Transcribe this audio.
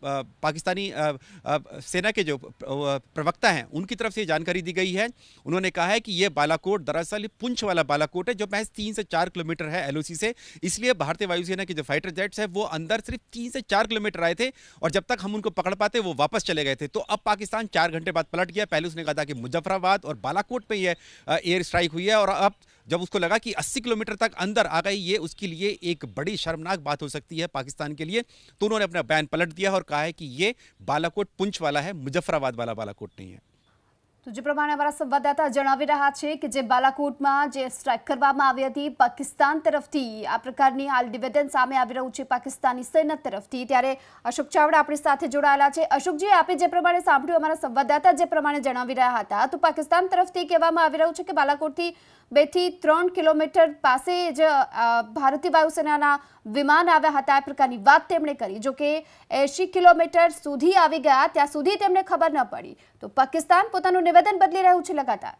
पाकिस्तानी सेना के जो प्रवक्ता हैं उनकी तरफ से जानकारी दी गई है। उन्होंने कहा है कि ये बालाकोट दरअसल पुंछ वाला बालाकोट है जो महज 3 से 4 किलोमीटर है एलओसी से। इसलिए भारतीय वायुसेना के जो फाइटर जेट्स हैं वो अंदर सिर्फ 3 से 4 किलोमीटर आए थे और जब तक हम उनको पकड़ पाते वो वापस चले गए थे। तो अब पाकिस्तान 4 घंटे बाद पलट गया। पहले उसने कहा था कि मुजफ्फराबाद और बालाकोट पे ये एयर स्ट्राइक हुई है और अब जब उसको लगा कि 80 किलोमीटर तक अंदर आ गई, ये उसके लिए एक बड़ी शर्मनाक बात हो सकती है पाकिस्तान के लिए। तो उन्होंने अपना बयान पलट दिया और कहा है कि ये बालाकोट पुंछ वाला है, मुजफ्फराबाद वाला बालाकोट नहीं है। तो जे प्रमाणे हमारा संवाददाता जणावी रहा है कि जे बालाकोटમાં જે સ્ટ્રાઇક કરવામાં આવી હતી પાકિસ્તાન તરફથી આ પ્રકારની હાલ નિવેદન સામે આવી રહ્યું છે પાકિસ્તાની સેના તરફથી। ત્યારે અશોક ચાવડા આપણી સાથે જોડાયેલા છે। અશોકજી, આપે જે પ્રમાણે સાંભળ્યું, અમારા સંવાદદાતા જે પ્રમાણે જણાવી રહ્યા હતા, તો પાકિસ્તાન તરફથી કહેવામાં આવી રહ્યું છે કે બાલાકોટથી 2 થી 3 કિલોમીટર પાસે જ ભારતીય વાયુસેનાના વિમાન આવ્યા હતા, આ પ્રકારની વાત તેમણે કરી। જો કે 80 કિલોમીટર સુધી આવી ગયા ત્યાં સુધી તેમને ખબર ન પડી। તો પાકિસ્તાન પોતાનું નિવેદન બદલી રહ્યું છે लगातार।